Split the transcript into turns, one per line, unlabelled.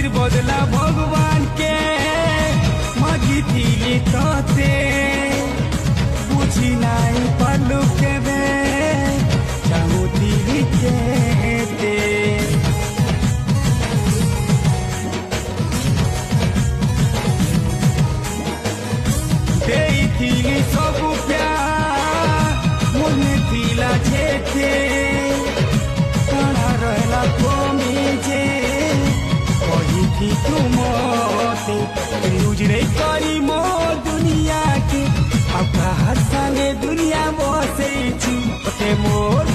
खातिर बदला भगवान के मागिथिली तोते बुझी नाई पालू के बे चाहूती के देइथिली सबु प्यार मने थिला जेते काना रहला कमी जे कहिथी तुमते उजरे करी मो दुनिया के अब हर संगे दुनिया बसे छु मोर